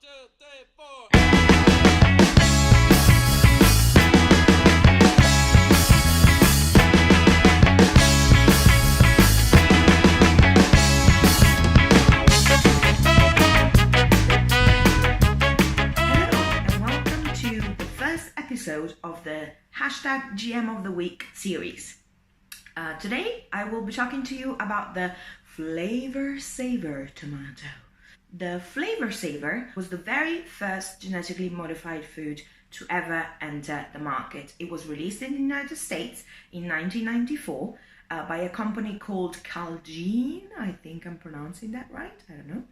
2, 3, 4. Episode of the hashtag GM of the Week series. Today I will be talking to you about the Flavr Savr tomato. The Flavr Savr was the very first genetically modified food to ever enter the market. It was released in the United States in 1994 by a company called Calgene. I think I'm pronouncing that right, I don't know.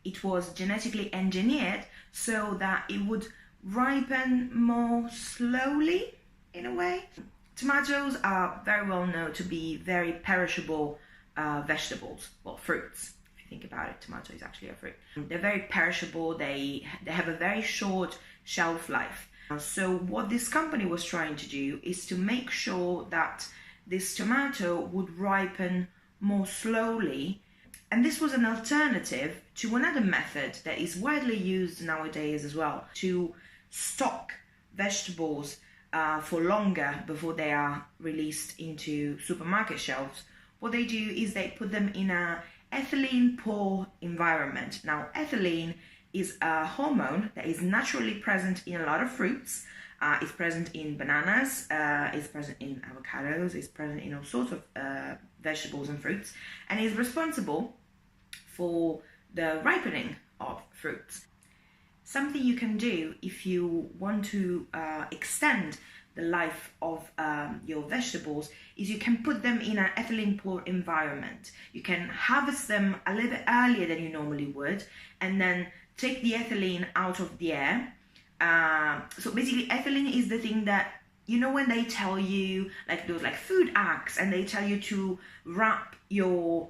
It was genetically engineered so that it would ripen more slowly, in a way. Tomatoes are very well known to be very perishable vegetables, well, fruits. If you think about it, tomato is actually a fruit. They're very perishable, they have a very short shelf life. So what this company was trying to do is to make sure that this tomato would ripen more slowly. And this was an alternative to another method that is widely used nowadays as well, to stock vegetables for longer before they are released into supermarket shelves. What they do is they put them in a ethylene poor environment. Now, ethylene is a hormone that is naturally present in a lot of fruits. It's present in bananas, it's present in avocados, it's present in all sorts of vegetables and fruits, and is responsible for the ripening of fruits. Something you can do if you want to extend the life of your vegetables is you can put them in an ethylene poor environment. You can harvest them a little bit earlier than you normally would, and then take the ethylene out of the air. So basically, ethylene is the thing that, you know, when they tell you, like those like food acts, and they tell you to wrap your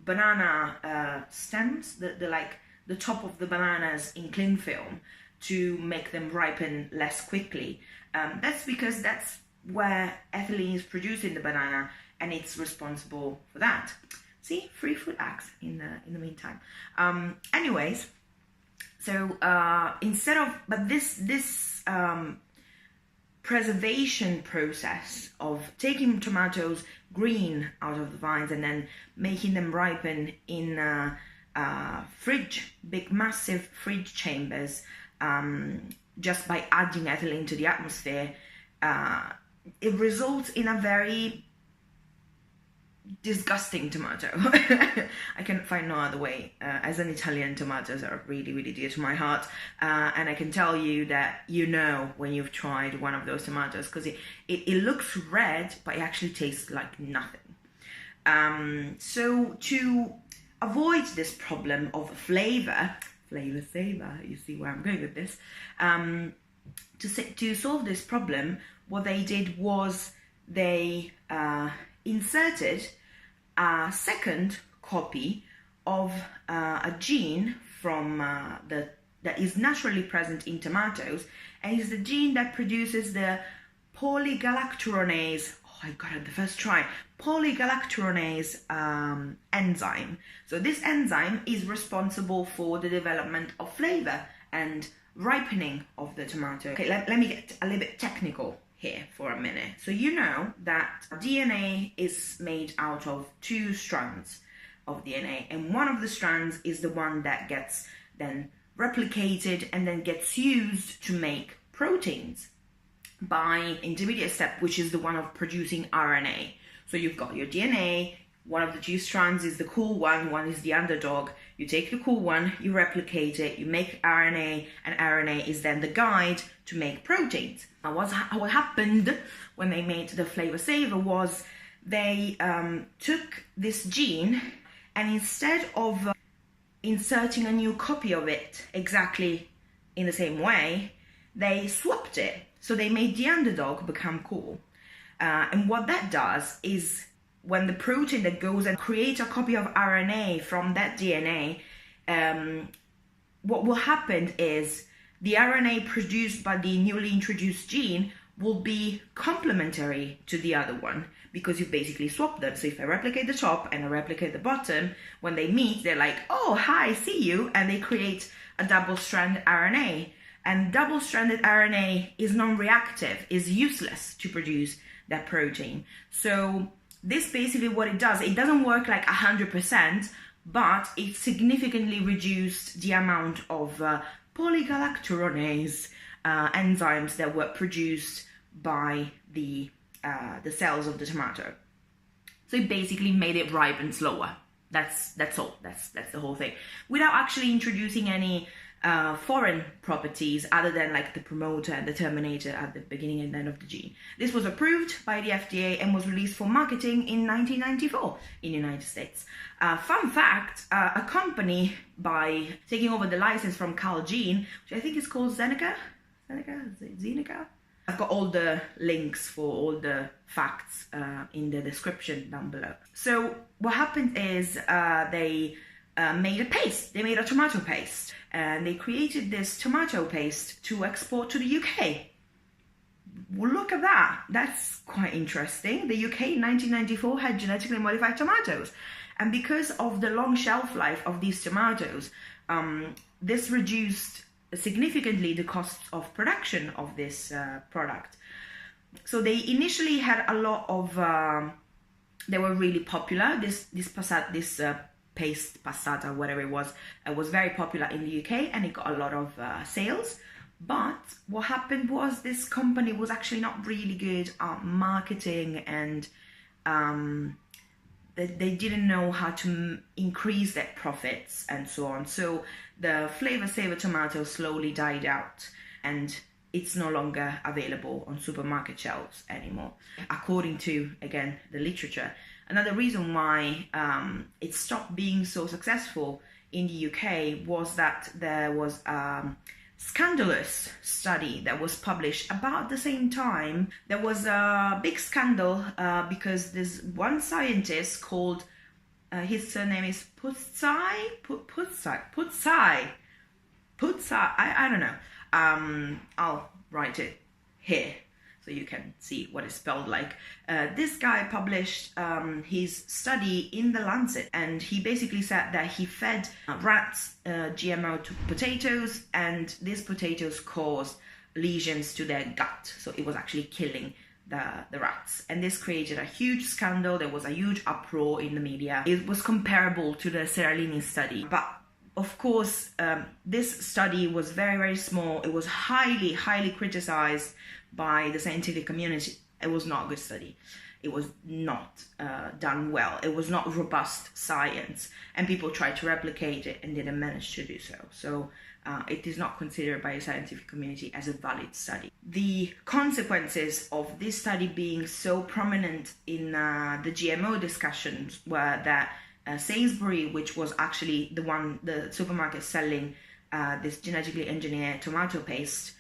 banana stems, the top of the bananas, in cling film to make them ripen less quickly. That's because that's where ethylene is produced in the banana, and it's responsible for that. See, free food acts in the meantime. Anyways, so instead of, but this preservation process of taking tomatoes green out of the vines and then making them ripen in big massive fridge chambers, just by adding ethylene to the atmosphere, it results in a very disgusting tomato. I can find no other way. As an Italian, tomatoes are really, really dear to my heart, and I can tell you that you know when you've tried one of those tomatoes, because it looks red, but it actually tastes like nothing. So to avoid this problem of Flavr Savr, you see where I'm going with this, to solve this problem, what they did was they inserted a second copy of a gene from that is naturally present in tomatoes, and is the gene that produces the polygalacturonase. I got it the first try. Polygalacturonase enzyme. So this enzyme is responsible for the development of flavor and ripening of the tomato. Okay, let me get a little bit technical here for a minute. So you know that DNA is made out of 2 strands of DNA, and one of the strands is the one that gets then replicated and then gets used to make proteins by intermediate step, which is the one of producing RNA. So you've got your DNA, one of the 2 strands is the cool one is the underdog. You take the cool one, you replicate it, you make RNA, and RNA is then the guide to make proteins. Now what happened when they made the Flavr Savr was they took this gene, and instead of inserting a new copy of it exactly in the same way, they swapped it. So they made the underdog become cool. And what that does is, when the protein that goes and creates a copy of RNA from that DNA, what will happen is the RNA produced by the newly introduced gene will be complementary to the other one, because you basically swap them. So if I replicate the top and I replicate the bottom, when they meet, they're like, oh, hi, see you, and they create a double-stranded RNA. And double-stranded RNA is non-reactive, is useless to produce that protein. So this basically what it does, it doesn't work like 100%, but it significantly reduced the amount of polygalacturonase enzymes that were produced by the cells of the tomato. So it basically made it ripen slower. That's all. That's the whole thing. Without actually introducing any foreign properties other than like the promoter and the terminator at the beginning and end of the gene. This was approved by the FDA and was released for marketing in 1994 in the United States. Fun fact, a company, by taking over the license from Calgene, which I think is called Zeneca? I've got all the links for all the facts in the description down below. So what happened is they made a paste. They made a tomato paste, and they created this tomato paste to export to the UK. Well, look at that. That's quite interesting. The UK in 1994 had genetically modified tomatoes, and because of the long shelf life of these tomatoes, this reduced significantly the cost of production of this product. So they initially had a lot of they were really popular. This paste passata, whatever it was very popular in the UK, and it got a lot of sales. But what happened was this company was actually not really good at marketing, and they didn't know how to increase their profits and so on. So the Flavr Savr tomato slowly died out, and it's no longer available on supermarket shelves anymore, according to, again, the literature. Another reason why it stopped being so successful in the UK was that there was a scandalous study that was published about the same time. There was a big scandal because there's one scientist called, his surname is Putzai, I don't know. I'll write it here so you can see what it's spelled like. This guy published his study in the Lancet, and he basically said that he fed rats GMO to potatoes, and these potatoes caused lesions to their gut. So it was actually killing the rats, and this created a huge scandal. There was a huge uproar in the media. It was comparable to the Seralini study, but of course this study was very, very small. It was highly criticized by the scientific community. It was not a good study. It was not done well. It was not robust science, and people tried to replicate it and didn't manage to do so. So it is not considered by the scientific community as a valid study. The consequences of this study being so prominent in the GMO discussions were that Sainsbury, which was actually the supermarket selling this genetically engineered tomato paste,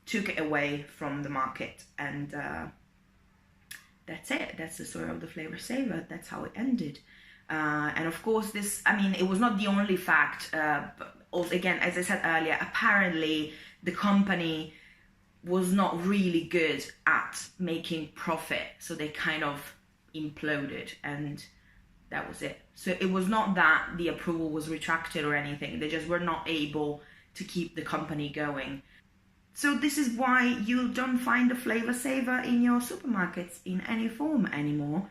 took it away from the market, and that's it. That's the story of the Flavr Savr. That's how it ended. And of course, it was not the only fact. But also, again, as I said earlier, apparently the company was not really good at making profit, so they kind of imploded, and that was it. So it was not that the approval was retracted or anything. They just were not able to keep the company going. So this is why you don't find the Flavr Savr in your supermarkets in any form anymore.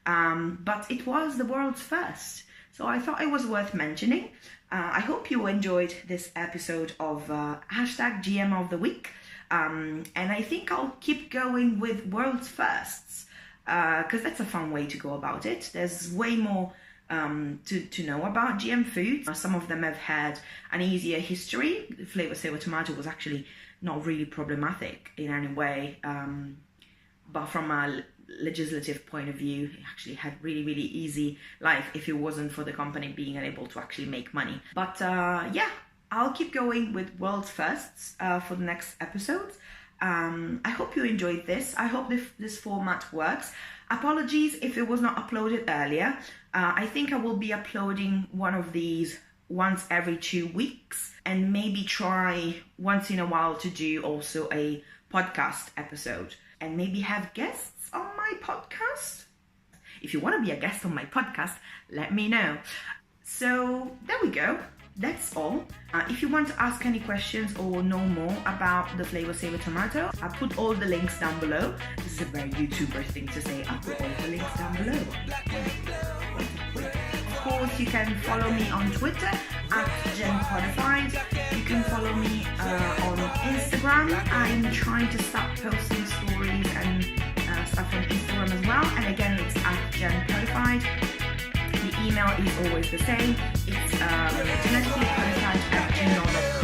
But it was the world's first. So I thought it was worth mentioning. I hope you enjoyed this episode of hashtag GMO of the week. And I think I'll keep going with world's firsts, because that's a fun way to go about it. There's way more to know about GM foods. Some of them have had an easier history. The Flavr Savr tomato was actually not really problematic in any way, but from a legislative point of view, it actually had really easy life if it wasn't for the company being able to actually make money. But yeah, I'll keep going with world's firsts for the next episodes. I hope you enjoyed this. I hope this format works. Apologies if it was not uploaded earlier. I think I will be uploading one of these once every 2 weeks, and maybe try once in a while to do also a podcast episode, and maybe have guests on my my podcast? If you want to be a guest on my podcast, let me know. So there we go. That's all. If you want to ask any questions or know more about the Flavr Savr tomato, I'll put all the links down below. This is a very YouTuber thing to say. I'll put all the links down below. Of course, you can follow me on Twitter @GenPodified. You can follow me on Instagram. I'm trying to start posting stories and stuff on Instagram as well. And again, it's @GenPodified. The email is always the same. It's genetically@gmail.com.